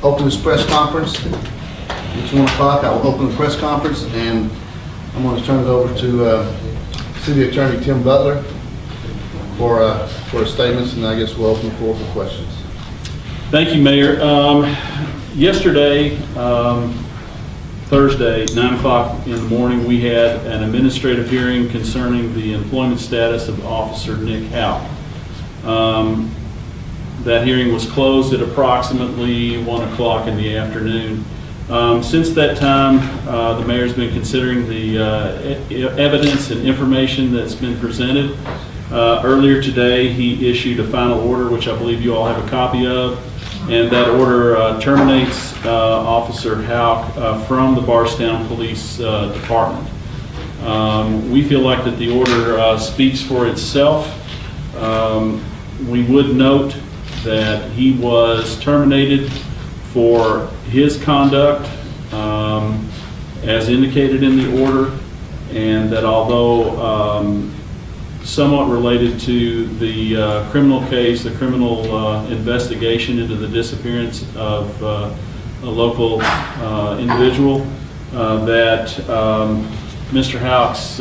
open this press conference. It's 1 o'clock. I will open the press conference, and I'm going to turn it over to City Attorney Tim Butler for his statements, and I guess we'll open the floor for questions. Thank you, Mayor. Yesterday, Thursday, 9 o'clock in the morning, we had an administrative hearing concerning the employment status of Officer Nick Houck. That hearing was closed at approximately 1 o'clock in the afternoon. Since that time, the mayor's been considering the evidence and information that's been presented. Earlier today, he issued a final order, which I believe you all have a copy of, and that order terminates Officer Houck from the Bardstown Police Department. We feel like that the order speaks for itself. We would note that he was terminated for his conduct as indicated in the order, and that although somewhat related to the criminal case, the criminal investigation into the disappearance of a local individual, that Mr. Houck's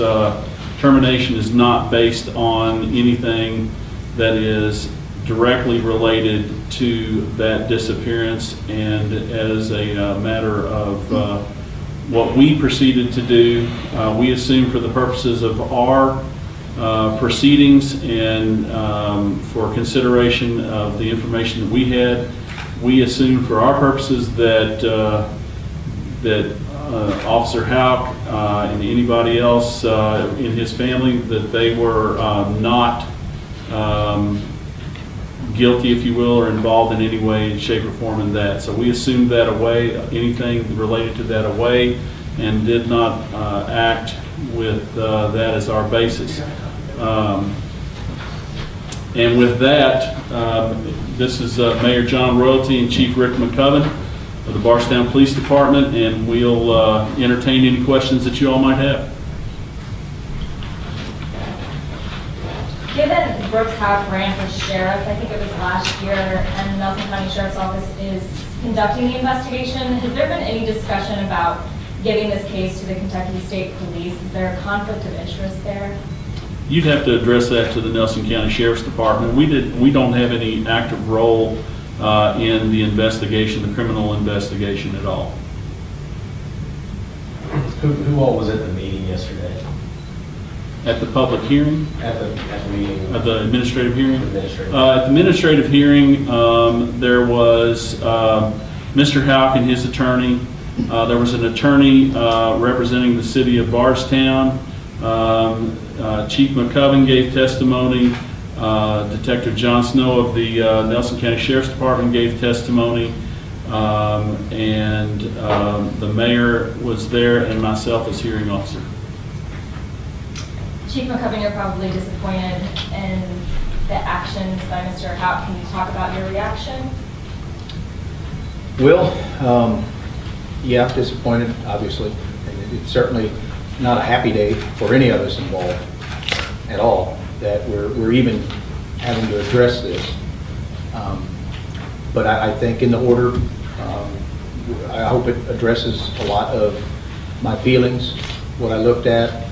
termination is not based on anything that is directly related to that disappearance, and as a matter of what we proceeded to do, we assume for the purposes of our proceedings and for consideration of the information that we had, we assume for our purposes that Officer Houck and anybody else in his family, that they were not guilty, if you will, or involved in any way, shape, or form in that. So we assumed that away, anything related to that away, and did not act with that as our basis. And with that, this is Mayor John Royalty and Chief Rick McCubbin of the Bardstown Police Department, and we'll entertain any questions that you all might have. Given Brooks Houck ran for sheriff, I think it was last year, and the Nelson County Sheriff's Office is conducting the investigation, has there been any discussion about giving this case to the Kentucky State Police? Is there a conflict of interest there? You'd have to address that to the Nelson County Sheriff's Department. We don't have any active role in the investigation, the criminal investigation at all. Who all was at the meeting yesterday? At the public hearing? At the meeting? At the administrative hearing? Administrative. At the administrative hearing, there was Mr. Houck and his attorney. There was an attorney representing the city of Bardstown. Chief McCubbin gave testimony. Detective John Snow of the Nelson County Sheriff's Department gave testimony. And the mayor was there, and myself as hearing officer. Chief McCubbin, you're probably disappointed in the actions by Mr. Houck. Can you talk about your reaction? Well, yeah, disappointed, obviously. And it's certainly not a happy day for any of us involved at all, that we're even having to address this. But I think in the order, I hope it addresses a lot of my feelings, what I looked at.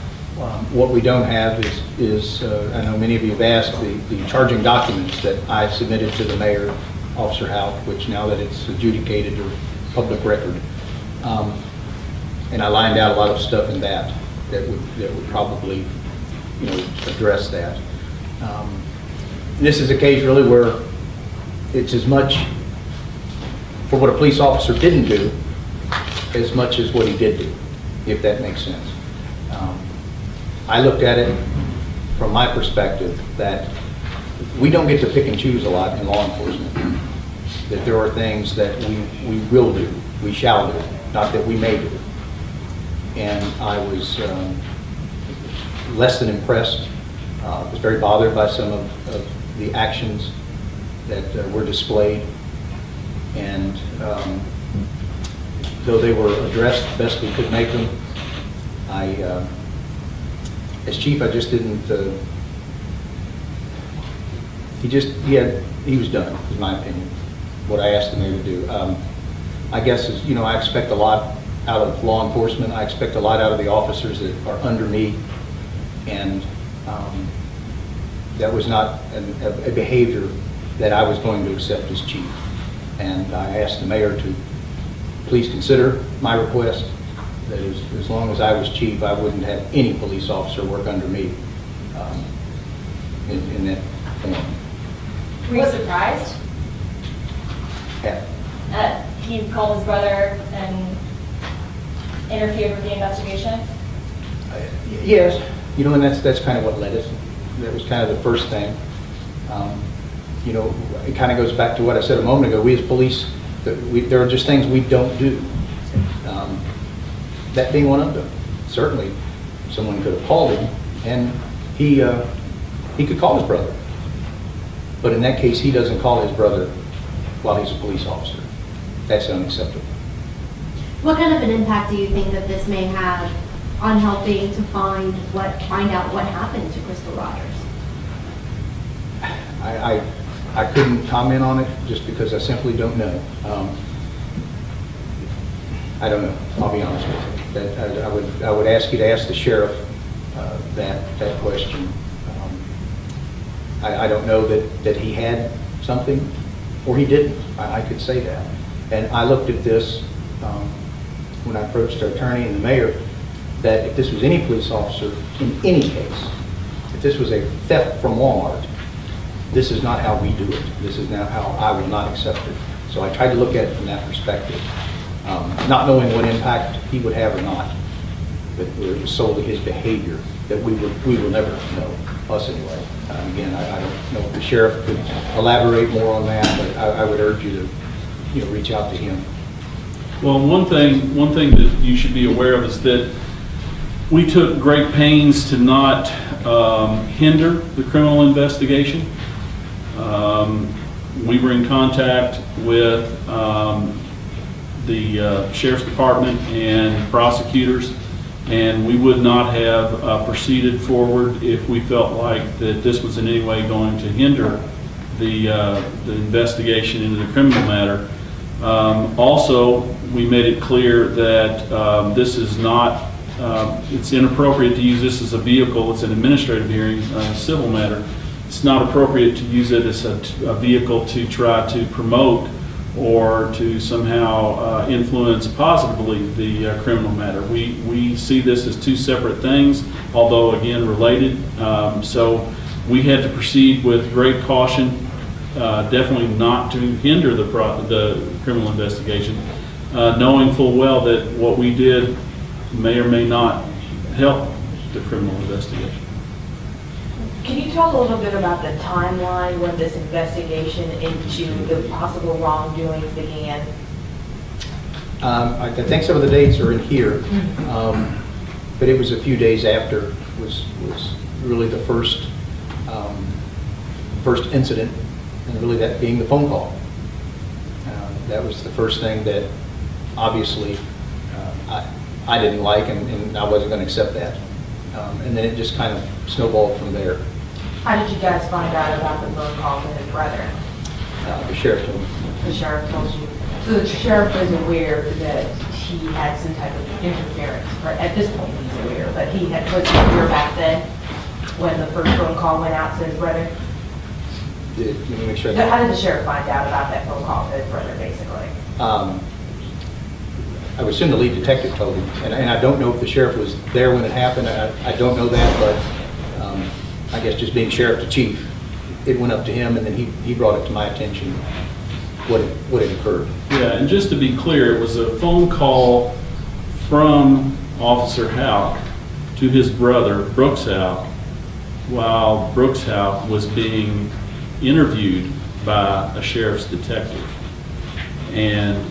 What we don't have is I know many of you have asked, the charging documents that I submitted to the mayor, Officer Houck, which now that it's adjudicated or public record. And I lined out a lot of stuff in that would probably, address that. This is a case really where it's as much for what a police officer didn't do as much as what he did do, if that makes sense. I looked at it from my perspective that we don't get to pick and choose a lot in law enforcement. That there are things that we will do, we shall do, not that we may do. And I was less than impressed. Was very bothered by some of the actions that were displayed. And though they were addressed the best we could make them, as chief, I just didn't, he was done, in my opinion, what I asked the mayor to do. I guess is, you know, I expect a lot out of law enforcement. I expect a lot out of the officers that are under me. And that was not a behavior that I was going to accept as chief. And I asked the mayor to please consider my request, that as long as I was chief, I wouldn't have any police officer work under me in that form. Were you surprised Yeah. that he called his brother and interfered with the investigation? Yes, you know, and that's kind of what led us. That was kind of the first thing. You know, it kind of goes back to what I said a moment ago. We as police, there are just things we don't do. That being one of them. Certainly, someone could have called him, and he could call his brother. But in that case, he doesn't call his brother while he's a police officer. That's unacceptable. What kind of an impact do you think that this may have on helping to find out what happened to Crystal Rogers? I couldn't comment on it just because I simply don't know. I don't know. I'll be honest with you. I would ask you to ask the sheriff that question. I don't know that he had something or he didn't. I could say that. And I looked at this when I approached our attorney and the mayor, that if this was any police officer in any case, if this was a theft from Walmart, this is not how we do it. This is not how I will not accept it. So I tried to look at it from that perspective, not knowing what impact he would have or not, but it was solely his behavior that we will never know, us anyway. Again, I don't know if the sheriff could elaborate more on that, but I would urge you to, reach out to him. Well, one thing that you should be aware of is that we took great pains to not hinder the criminal investigation. We were in contact with the Sheriff's Department and prosecutors, and we would not have proceeded forward if we felt like that this was in any way going to hinder the investigation into the criminal matter. Also, we made it clear that this is not, it's inappropriate to use this as a vehicle. It's an administrative hearing, a civil matter. It's not appropriate to use it as a vehicle to try to promote or to somehow influence positively the criminal matter. We see this as two separate things, although again related. So we had to proceed with great caution, definitely not to hinder the criminal investigation, knowing full well that what we did may or may not help the criminal investigation. Can you talk a little bit about the timeline when this investigation into the possible wrongdoings began? I think some of the dates are in here, but it was a few days after was really the first incident, and really that being the phone call. That was the first thing that obviously I didn't like, and I wasn't going to accept that. And then it just kind of snowballed from there. How did you guys find out about the phone call to his brother? The sheriff told me. The sheriff told you. So the sheriff is aware that he had some type of interference, or at this point he's aware, but was he aware back then when the first phone call went out to his brother? Let me make sure. How did the sheriff find out about that phone call to his brother, basically? I would assume the lead detective told him, and I don't know if the sheriff was there when it happened. I don't know that, but I guess just being sheriff to chief, it went up to him, and then he brought it to my attention what had occurred. Yeah, and just to be clear, it was a phone call from Officer Houck to his brother, Brooks Houck, while Brooks Houck was being interviewed by a sheriff's detective. And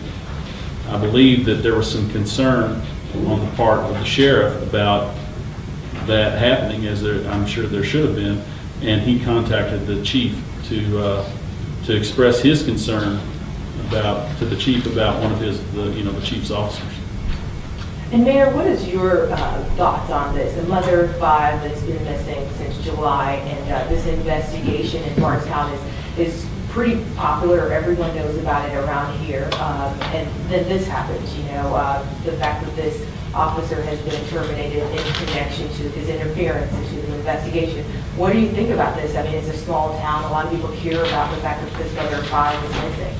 I believe that there was some concern on the part of the sheriff about that happening, as I'm sure there should have been, and he contacted the chief to express his concern to the chief about one of the chief's officers. And Mayor, what is your thoughts on this? A mother of 5 that's been missing since July, and this investigation in Bardstown is pretty popular, everyone knows about it around here, and then this happens, you know, the fact that this officer has been terminated in connection to his interference into the investigation. What do you think about this? I mean, it's a small town, a lot of people hear about the fact that this brother of mine is missing.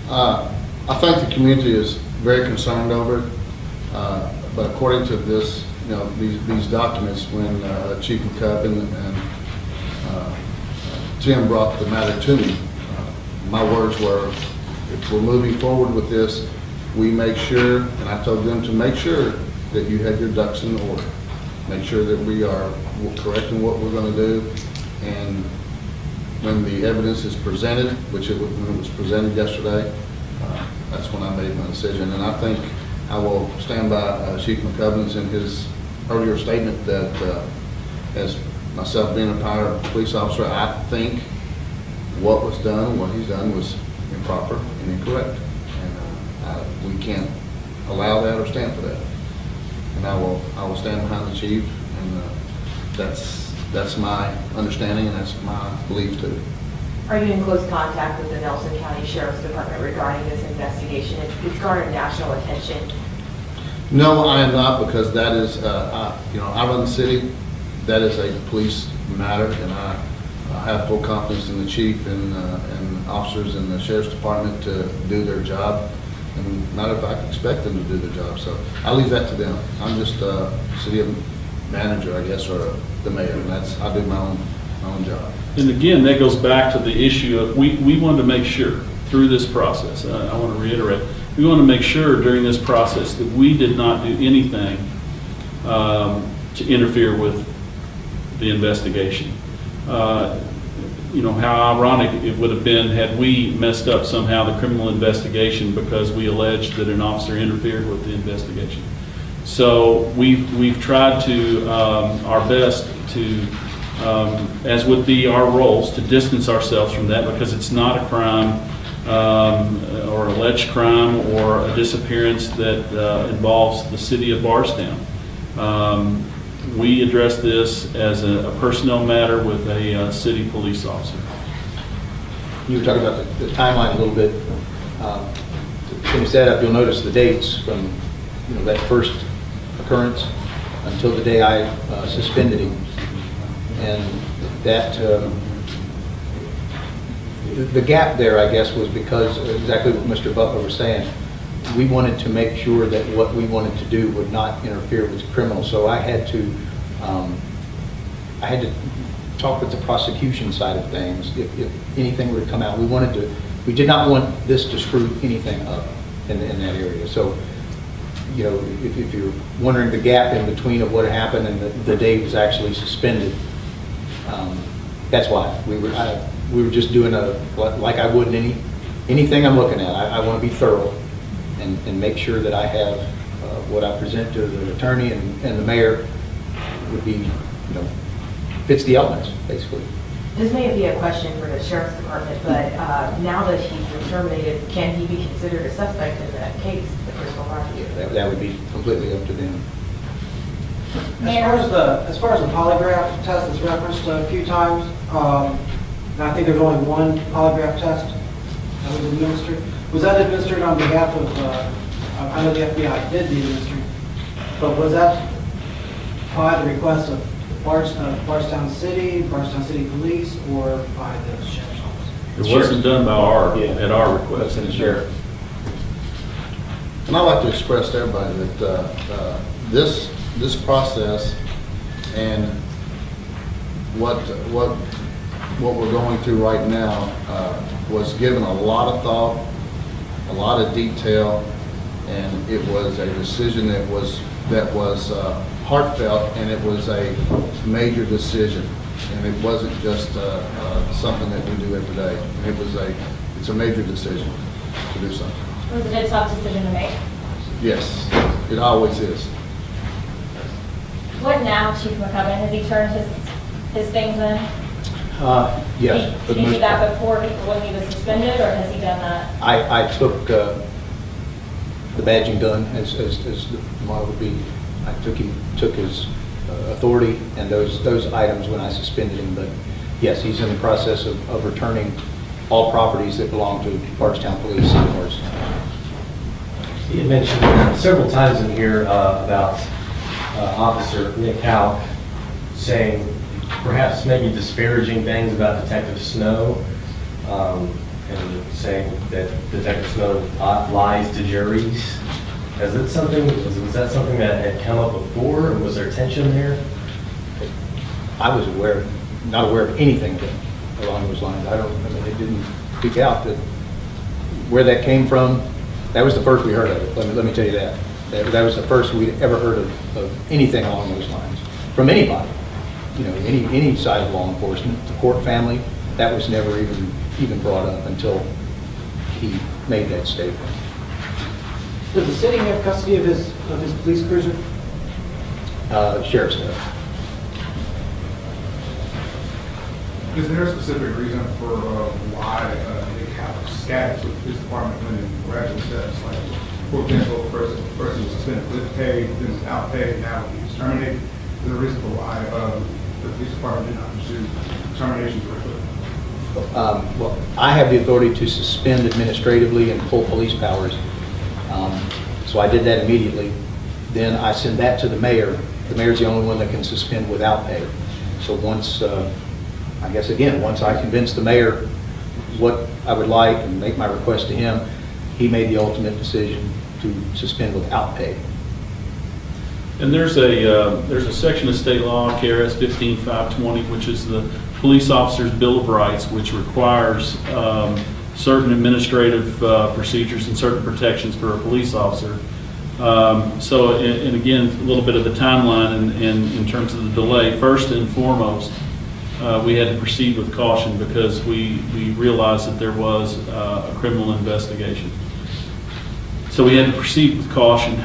I think the community is very concerned over it, but according to this, you know, these documents, when Chief McCubbin and Tim brought the matter to me, my words were, if we're moving forward with this, we make sure, and I told them to make sure that you had your ducks in order. Make sure that we are correct in what we're going to do, and when the evidence is presented, when it was presented yesterday, that's when I made my decision. And I think I will stand by Chief McCubbin's in his earlier statement that as myself being a retired police officer, I think what was done, what he's done was improper and incorrect. And we can't allow that or stand for that. And I will stand behind the chief, and that's my understanding and that's my belief too. Are you in close contact with the Nelson County Sheriff's Department regarding this investigation? It's garnered national attention. No, I am not, because that is, I run the city. That is a police matter, and I have full confidence in the chief and officers in the sheriff's department to do their job. And matter of fact, expect them to do their job. So I leave that to them. I'm just a city manager, I guess, or the mayor, and I do my own job. And again, that goes back to the issue of, we wanted to make sure through this process, I want to reiterate, we want to make sure during this process that we did not do anything to interfere with the investigation. You know, how ironic it would have been had we messed up somehow the criminal investigation because we alleged that an officer interfered with the investigation. So we've tried to our best to, as would be our roles, to distance ourselves from that, because it's not a crime or alleged crime or a disappearance that involves the city of Bardstown. We address this as a personnel matter with a city police officer. You were talking about the timeline a little bit. Finish that up, you'll notice the dates from that first occurrence until the day I suspended him. And that, the gap there, I guess, was because exactly what Mr. Butler was saying. We wanted to make sure that what we wanted to do would not interfere with criminals. So I had to talk with the prosecution side of things. If anything were to come out, we did not want this to screw anything up in that area. So, if you're wondering the gap in between of what happened and the day was actually suspended, that's why we were just doing like I would in anything I'm looking at. I want to be thorough and make sure that I have what I present to the attorney and the mayor would be, fits the elements, basically. This may be a question for the sheriff's department, but now that he's been terminated, can he be considered a suspect in that case, the personal property? That would be completely up to them. As far as the polygraph test that's referenced a few times, and I think there's only one polygraph test that was administered. Was that administered on behalf of, I know the FBI did the administration, but was that by the request of Bardstown City Police, or by the sheriff's office? It wasn't done by at our request. And the sheriff. And I'd like to express to everybody that this process and what we're going through right now was given a lot of thought, a lot of detail, and it was a decision that was heartfelt, and it was a major decision, and it wasn't just something that we do every day. It's a major decision to do something. Was it a tough decision to make? Yes, it always is. What now, Chief McCubbin? Has he turned his things in? Yes. Did he do that before when he was suspended, or has he done that? I took the badging done, as the model would be. I took his authority and those items when I suspended him. But yes, he's in the process of returning all properties that belong to Bardstown Police and ours. You had mentioned several times in here about Officer Nick Houck saying perhaps maybe disparaging things about Detective Snow, and saying that Detective Snow lies to juries. Was that something that had come up before, or was there tension there? I was not aware of anything along those lines. It didn't speak out that where that came from. That was the first we heard of it. Let me tell you that. That was the first we'd ever heard of anything along those lines from anybody. You know, any side of law enforcement, the court family. That was never even brought up until he made that statement. Does the city have custody of his police cruiser? Sheriff's does. Is there a specific reason for why Nick Houck scattered with the police department when it gradually steps? Like, for example, the person was suspended with pay, then without pay, now he's terminated. Is there a reason for why the police department did not pursue termination directly? Well, I have the authority to suspend administratively and pull police powers. So I did that immediately. Then I send that to the mayor. The mayor's the only one that can suspend without pay. So once, I guess again, once I convince the mayor what I would like and make my request to him, he made the ultimate decision to suspend without pay. And there's a section of state law, KRS 15520, which is the Police Officer's Bill of Rights, which requires certain administrative procedures and certain protections for a police officer. And again, a little bit of the timeline in terms of the delay. First and foremost, we had to proceed with caution because we realized that there was a criminal investigation. So we had to proceed with caution.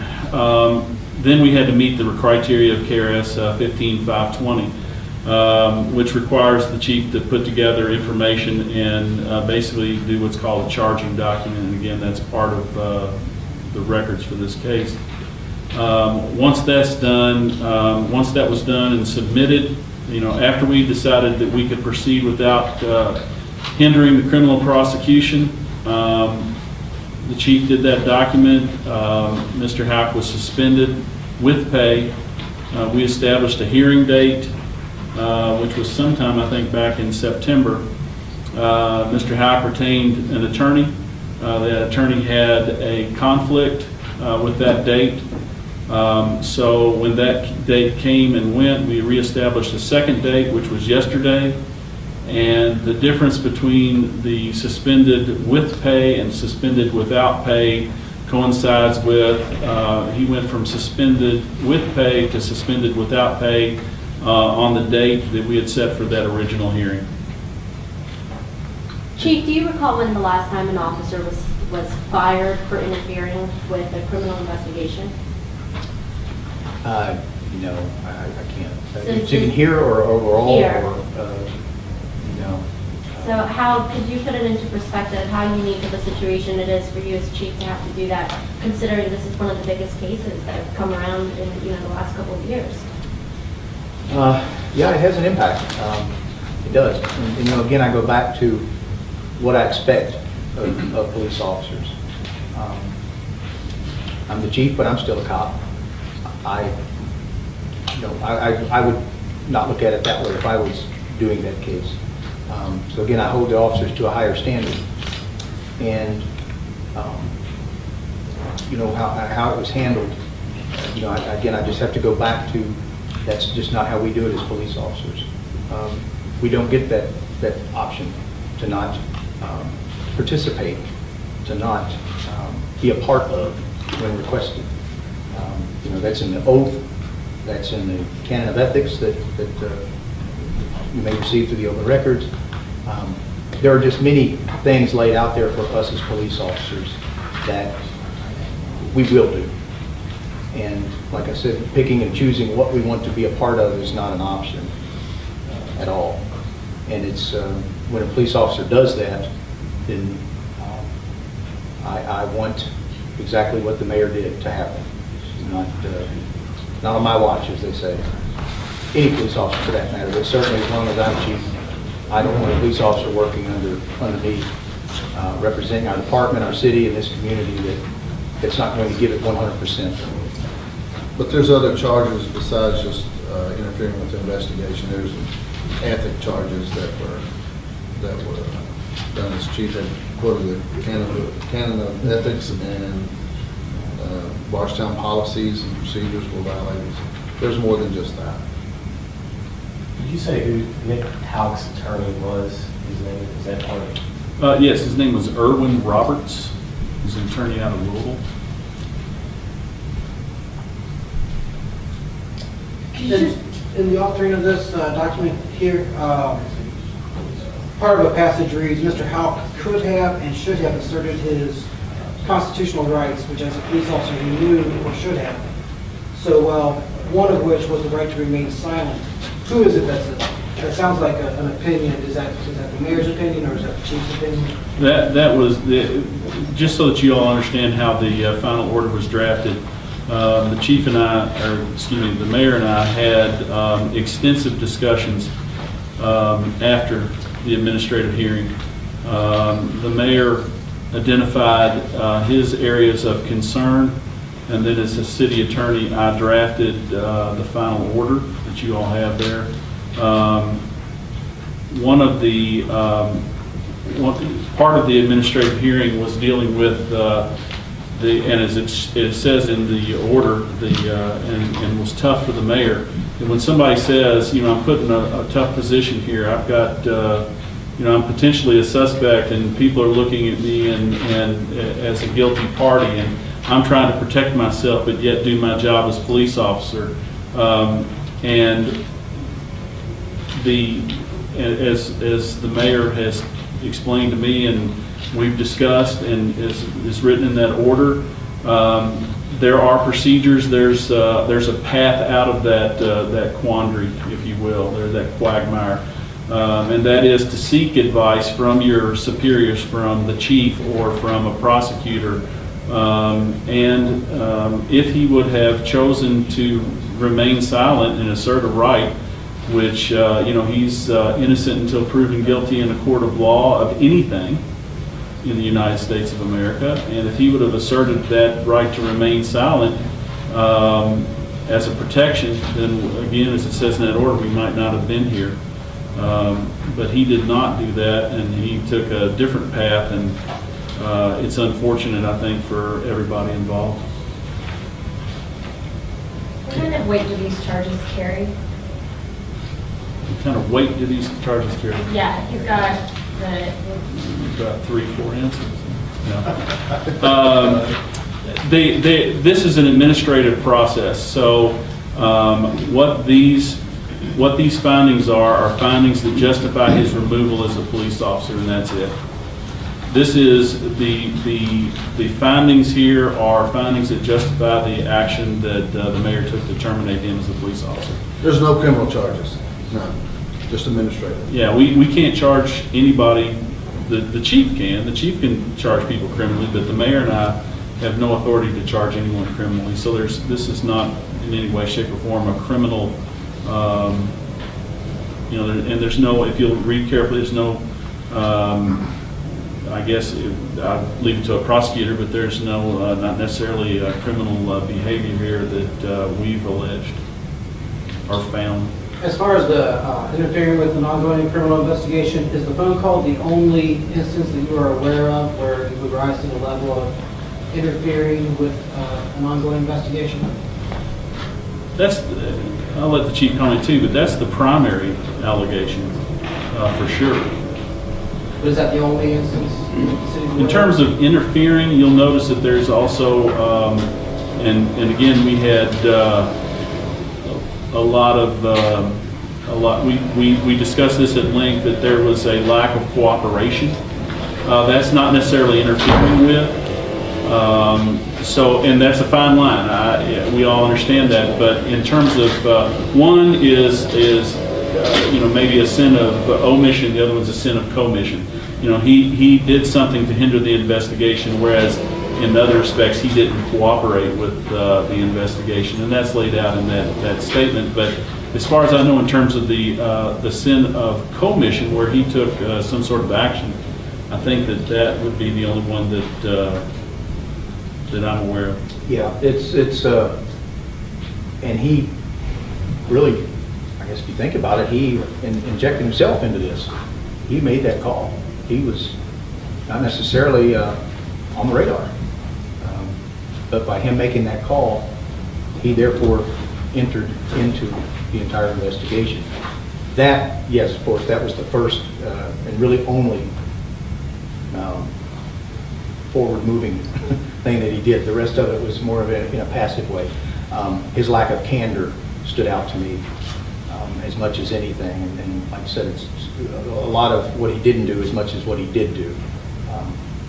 Then we had to meet the criteria of KRS 15520. Which requires the chief to put together information and basically do what's called a charging document. And again, that's part of the records for this case. Once that's done, once that was done and submitted, after we decided that we could proceed without hindering the criminal prosecution, the chief did that document. Mr. Houck was suspended with pay. We established a hearing date, which was sometime, I think, back in September. Mr. Houck retained an attorney. That attorney had a conflict with that date. So when that date came and went, we reestablished a second date, which was yesterday. And the difference between the suspended with pay and suspended without pay coincides with, he went from suspended with pay to suspended without pay on the date that we had set for that original hearing. Chief, do you recall when the last time an officer was fired for interfering with a criminal investigation? No, I can't. So Chicken here or overall? Here. No. So how, could you put it into perspective, how unique of a situation it is for you as chief to have to do that, considering this is one of the biggest cases that have come around in the last couple of years? Yeah, it has an impact. It does. And, again, I go back to what I expect of police officers. I'm the chief, but I'm still a cop. I would not look at it that way if I was doing that case. So again, I hold the officers to a higher standard. And, how it was handled, again, I just have to go back to, that's just not how we do it as police officers. We don't get that option to not participate, to not be a part of when requested. That's in the oath, that's in the canon of ethics that you may receive through the open records. There are just many things laid out there for us as police officers that we will do. And like I said, picking and choosing what we want to be a part of is not an option at all. And it's when a police officer does that, then I want exactly what the mayor did to happen. Not on my watch, as they say. Any police officer for that matter, but certainly as long as I'm chief, I don't want a police officer working underneath, representing our department, our city, and this community that's not going to give it 100%. But there's other charges besides just interfering with the investigation. There's ethic charges that were done as chief had quoted the canon of ethics and Bardstown policies and procedures were violated. There's more than just that. Did you say who Nick Houck's attorney was? His name, is that part of it? Yes, his name was Erwin Roberts. He's an attorney out of Louisville. In the authoring of this document here, part of a passage reads, Mr. Houck could have and should have asserted his constitutional rights, which as a police officer he knew or should have. So, one of which was the right to remain silent. Who is it that sounds like an opinion? Is that the mayor's opinion or is that the chief's opinion? That was, just so that you all understand how the final order was drafted, the chief and I, or excuse me, the mayor and I had extensive discussions after the administrative hearing. The mayor identified his areas of concern, and then as a city attorney, I drafted the final order that you all have there. Part of the administrative hearing was dealing with and as it says in the order, and was tough for the mayor. And when somebody says, I'm put in a tough position here, I've got, I'm potentially a suspect, and people are looking at me and as a guilty party, and I'm trying to protect myself, but yet do my job as police officer. And as the mayor has explained to me, and we've discussed, and is written in that order, there are procedures. There's a path out of that quandary, if you will, or that quagmire, and that is to seek advice from your superiors, from the chief or from a prosecutor. If he would have chosen to remain silent and assert a right, which he's innocent until proven guilty in a court of law of anything in the United States of America, and if he would have asserted that right to remain silent as a protection, then again, as it says in that order, we might not have been here. But he did not do that, and he took a different path, and it's unfortunate, I think, for everybody involved. What kind of weight do these charges carry? What kind of weight do these charges carry? Yeah, he's got the, About 3-4 ounces. Yeah. This is an administrative process, so what these findings are findings that justify his removal as a police officer, and that's it. This is the findings here are findings that justify the action that the mayor took to terminate him as a police officer. There's no criminal charges, none, just administrative. Yeah, we can't charge anybody. The chief can. The chief can charge people criminally, but the mayor and I have no authority to charge anyone criminally. So this is not in any way, shape, or form a criminal. And there's no. If you'll read carefully, there's no. I guess I'd leave it to a prosecutor, but there's no, not necessarily criminal behavior here that we've alleged or found. As far as the interfering with an ongoing criminal investigation, is the phone call the only instance that you are aware of where it would rise to the level of interfering with an ongoing investigation? I'll let the chief comment too, but that's the primary allegation, for sure. But is that the only instance the city's aware In terms of interfering, you'll notice that there's also, and again, we had we discussed this at length, that there was a lack of cooperation. That's not necessarily interfering with. And that's a fine line. We all understand that. But in terms of one is maybe a sin of omission, the other one's a sin of commission. He did something to hinder the investigation, whereas in other respects he didn't cooperate with the investigation, and that's laid out in that statement. But as far as I know, in terms of the sin of commission, where he took some sort of action, I think that would be the only one that I'm aware of. Yeah, and he really, I guess if you think about it, he injected himself into this. He made that call. He was not necessarily on the radar. But by him making that call, he therefore entered into the entire investigation. That, yes, of course, that was the first and really only forward-moving thing that he did. The rest of it was more of in a passive way. His lack of candor stood out to me as much as anything. And like I said, it's a lot of what he didn't do as much as what he did do.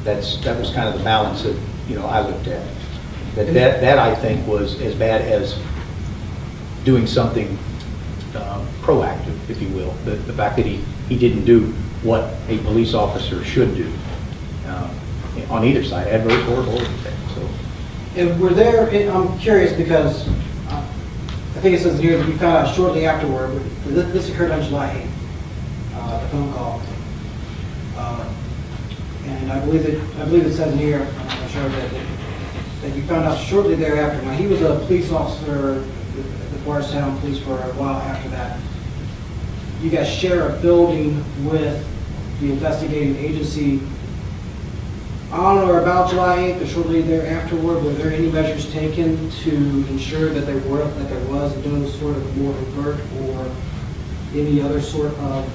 That was kind of the balance that I looked at. That I think was as bad as doing something proactive, if you will. The fact that he didn't do what a police officer should do on either side, adverse or anything. So. And were there, I'm curious because I think it says here that you found out shortly afterward, this occurred on July 8th, the phone call. And I believe it says in here, I'm not sure that you found out shortly thereafter. Now, he was a police officer at the Bardstown Police for a while after that. You guys share a building with the investigating agency on or about July 8th or shortly thereafter. Were there any measures taken to ensure that there was no sort of more overt or any other sort of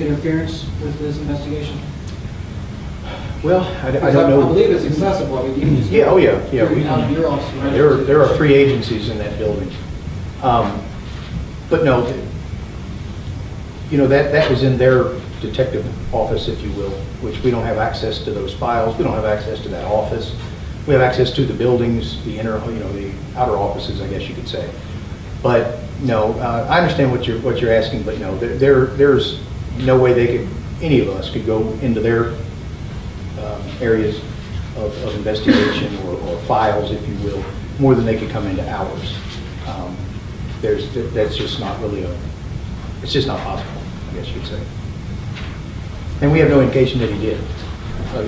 interference with this investigation? Well, I don't know. I believe it's accessible. I mean, you can just Yeah, oh yeah. out of your office. There are 3 agencies in that building. But no, that was in their detective office, if you will, which we don't have access to those files. We don't have access to that office. We have access to the buildings, the outer offices, I guess you could say. But no, I understand what you're asking, but no, there's no way any of us could go into their areas of investigation or files, if you will, more than they could come into ours. That's just not really it's just not possible, I guess you'd say. And we have no indication that he did.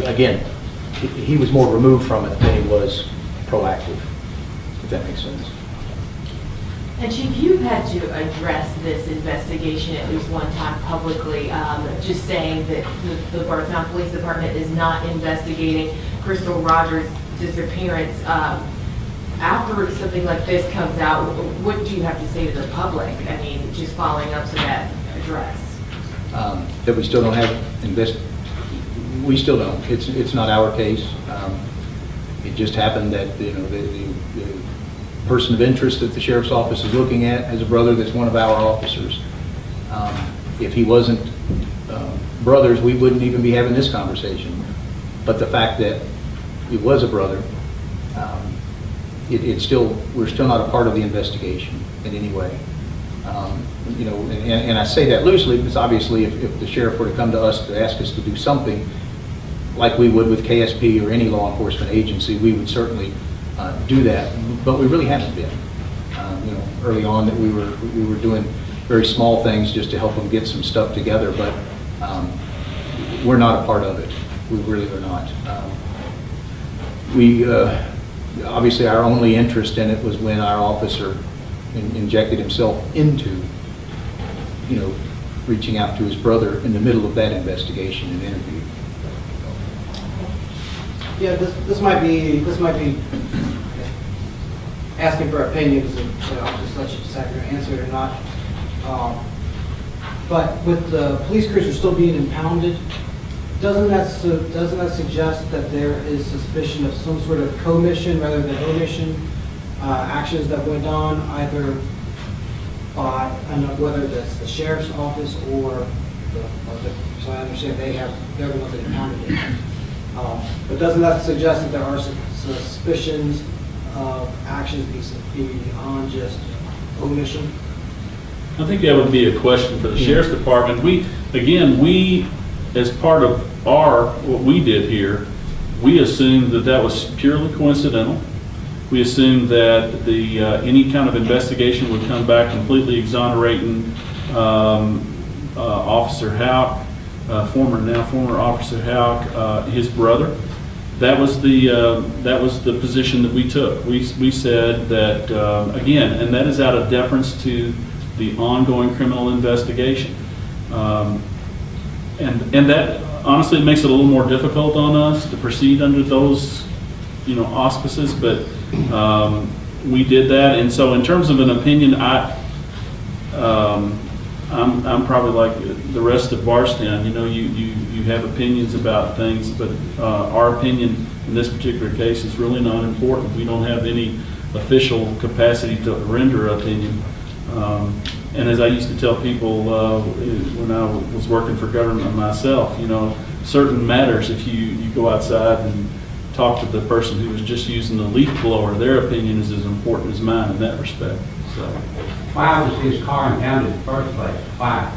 Again, he was more removed from it than he was proactive, if that makes sense. And Chief, you've had to address this investigation at least one time publicly, just saying that the Bardstown Police Department is not investigating Crystal Rogers' disappearance. After something like this comes out, what do you have to say to the public? I mean, just following up to that address. That we still don't have we still don't. It's not our case. It just happened that the person of interest that the sheriff's office is looking at has a brother that's one of our officers. If he wasn't brothers, we wouldn't even be having this conversation. But the fact that it was a brother, we're still not a part of the investigation in any way. And I say that loosely because obviously if the sheriff were to come to us to ask us to do something like we would with KSP or any law enforcement agency, we would certainly do that, but we really haven't been. Early on that we were doing very small things just to help them get some stuff together, but we're not a part of it. We really are not. Obviously our only interest in it was when our officer injected himself into, reaching out to his brother in the middle of that investigation and interview. Yeah, this might be asking for opinions, so I'll just let you decide if you're going to answer it or not. But with the police cruiser still being impounded, doesn't that suggest that there is suspicion of some sort of commission rather than omission actions that went on either by, I don't know whether that's the sheriff's office or so I understand they're the ones that impounded it. But doesn't that suggest that there are suspicions of actions beyond just omission? I think that would be a question for the sheriff's department. We, as part of what we did here, we assumed that was purely coincidental. We assumed that the any kind of investigation would come back completely exonerating Officer Houck, former Officer Houck, his brother. That was the position that we took. We said that again, and that is out of deference to the ongoing criminal investigation, and that honestly makes it a little more difficult on us to proceed under those auspices, but we did that. And so in terms of an opinion, I'm probably like the rest of Bardstown. You have opinions about things, but our opinion in this particular case is really not important. We don't have any official capacity to render opinion. And as I used to tell people when I was working for government myself, certain matters, if you go outside and talk to the person who was just using the leaf blower, their opinion is as important as mine in that respect. So, why was his car impounded in the first place? Why?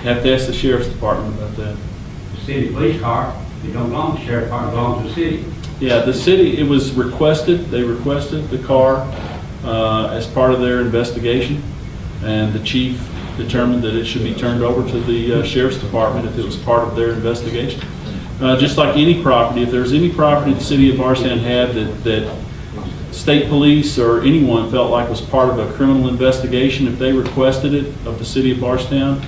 you have to ask the sheriff's department about that. The city police car, it don't belong to the sheriff's department, it belongs to the city. Yeah, the city, it was requested, they requested the car as part of their investigation, and the chief determined that it should be turned over to the sheriff's department if it was part of their investigation. Just like any property, if there's any property the city of Bardstown had that state police or anyone felt like was part of a criminal investigation, if they requested it of the city of Bardstown,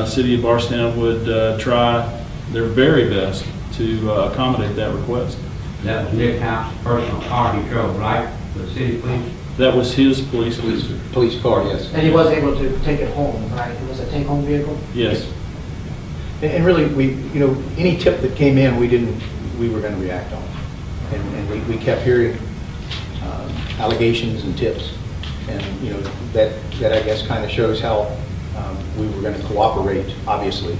city of Bardstown would try their very best to accommodate that request. That was Nick Houck's personal car he drove, right, for the city police? That was his police cruiser. Police car, yes. And he was able to take it home, right? It was a take-home vehicle? Yes. And really, any tip that came in, we were going to react on. And we kept hearing allegations and tips. And, that I guess kind of shows how we were going to cooperate, obviously,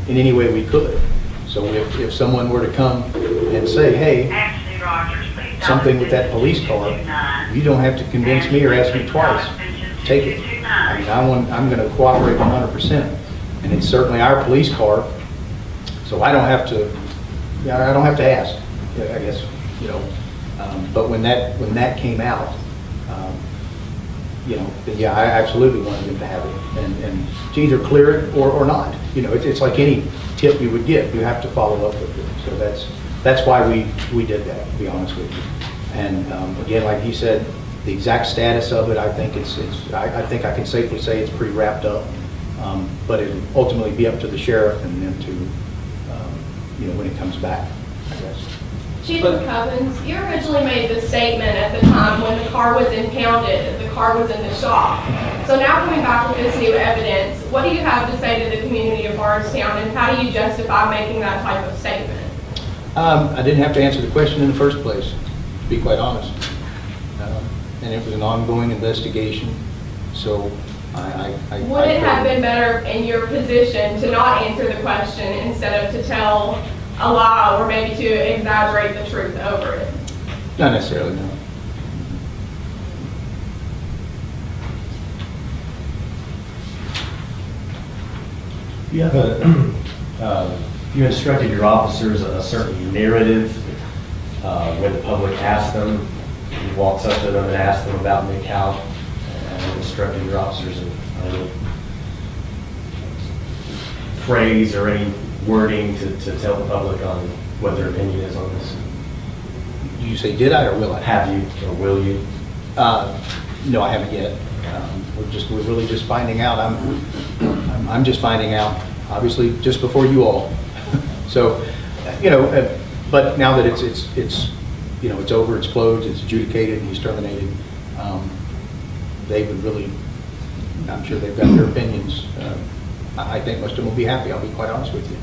in any way we could. So if someone were to come and say, hey, something with that police car, you don't have to convince me or ask me twice. Take it. I mean, I'm going to cooperate 100%. And it's certainly our police car, so I don't have to ask, I guess, but when that came out, yeah, I absolutely wanted them to have it, and to either clear it or not. It's like any tip you would get, you have to follow up with it. So that's why we did that, to be honest with you. And again, like he said, the exact status of it, I think I think I can safely say it's pretty wrapped up. But it will ultimately be up to the sheriff and then to, when it comes back, I guess. Chief McCubbins, you originally made the statement at the time when the car was impounded, that the car was in the shop. So now coming back with this new evidence, what do you have to say to the community of Bardstown, and how do you justify making that type of statement? I didn't have to answer the question in the first place, to be quite honest. And it was an ongoing investigation, so Would it have been better in your position to not answer the question instead of to tell a lie or maybe to exaggerate the truth over it? Not necessarily, no. You have you instructed your officers a certain narrative when the public asked them. You walked up to them and asked them about Nick Houck, and instructed your officers in any phrase or any wording to tell the public on what their opinion is on this. You say did I or will I? Have you or will you? No, I haven't yet. We're really just finding out. I'm just finding out, obviously, just before you all. So, but now that it's over, it's closed, it's adjudicated, he's terminated. They would really, I'm sure they've got their opinions. I think most of them will be happy. I'll be quite honest with you.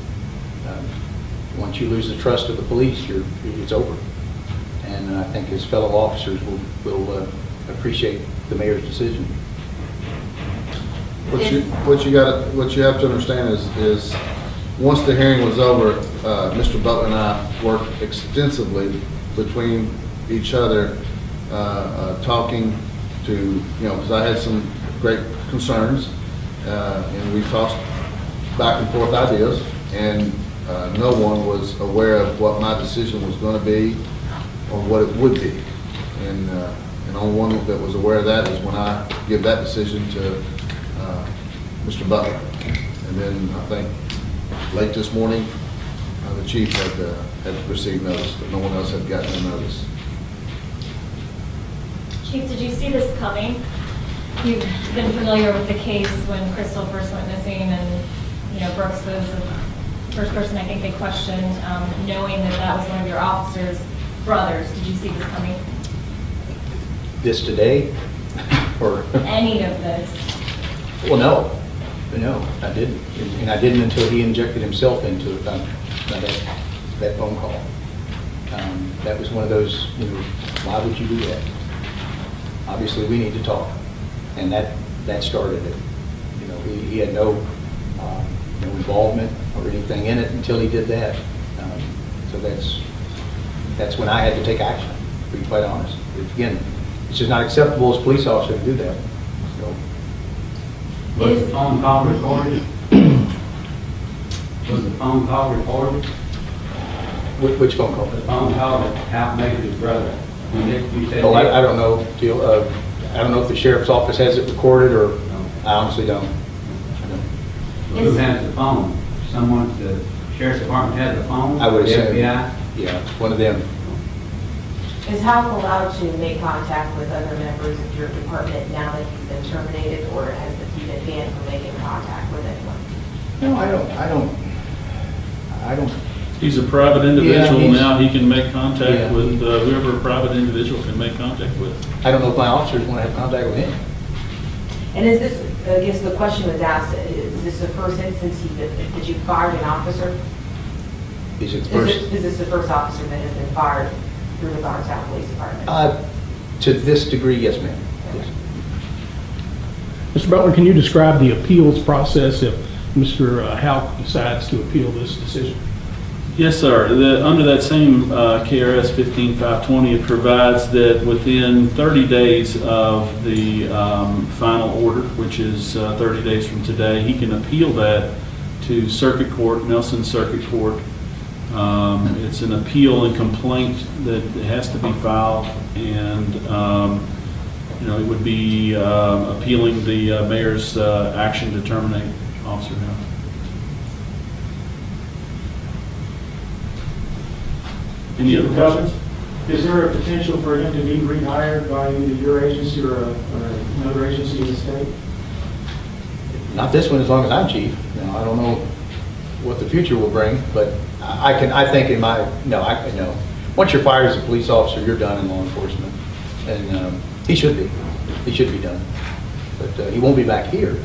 Once you lose the trust of the police, it's over. And I think his fellow officers will appreciate the mayor's decision. What you have to understand is once the hearing was over, Mr. Butler and I worked extensively between each other, talking to, because I had some great concerns, and we tossed back and forth ideas, and no one was aware of what my decision was going to be or what it would be. And the only one that was aware of that is when I give that decision to Mr. Butler. And then I think late this morning, the chief had received notice, but no one else had gotten a notice. Chief, did you see this coming? You've been familiar with the case when Crystal first went missing, and, you know, Brooks was the first person I think they questioned, knowing that that was one of your officers' brothers. Did you see this coming? This today, or? Any of this? Well, no, I didn't. And I didn't until he injected himself into it, that phone call. That was one of those, you know, why would you do that? Obviously, we need to talk. And that started it. You know, he had no involvement or anything in it until he did that. So that's when I had to take action, to be quite honest. Again, it's just not acceptable as a police officer to do that. So, Was the phone call recorded? Was the phone call recorded? which phone call? The phone call that Houck made to his brother. When you said Oh, I don't know, Teal. I don't know if the sheriff's office has it recorded, or I honestly don't. Who has the phone? Someone, the sheriff's department has the phone? I would The assume. FBI? Yeah, one of them. Is Houck allowed to make contact with other members of your department now that he's been terminated, or has he been banned from making contact with anyone? No, I don't. He's a private individual he's- now, he can make contact Yeah. with whoever a private individual can make contact with. I don't know if my officers want to have contact with him. And is this, I guess the question was asked, is this the first instance that you fired an officer? Is it the first? Is this the first officer that has been fired through the Bardstown Police Department? To this degree, yes, ma'am. Yes. Mr. Butler, can you describe the appeals process if Mr. Houck decides to appeal this decision? Yes, sir. Under that same KRS 15520, it provides that within 30 days of the final order, which is 30 days from today, he can appeal that to Circuit Court, Nelson Circuit Court. It's an appeal and complaint that has to be filed, and you know, it would be appealing the mayor's action to terminate Officer Houck. Any other questions? Is there a potential for him to be rehired by either your agency or another agency in the state? Not this one, as long as I'm chief. Now, I don't know what the future will bring, but I think in my, no. Once you're fired as a police officer, you're done in law enforcement. And he should be done. But he won't be back here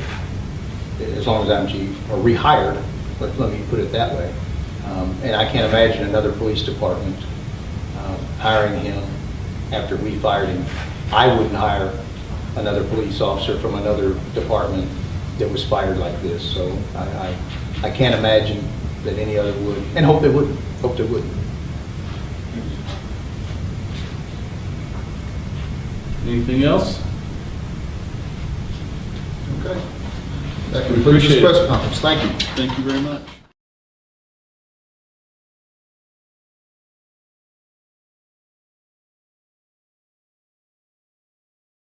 as long as I'm chief, or rehired, let me put it that way. And I can't imagine another police department hiring him after we fired him. I wouldn't hire another police officer from another department that was fired like this. So I can't imagine that any other would, and hope they wouldn't. Hope they wouldn't. Anything else? Okay. That concludes this press conference. Thank you. Thank you very much.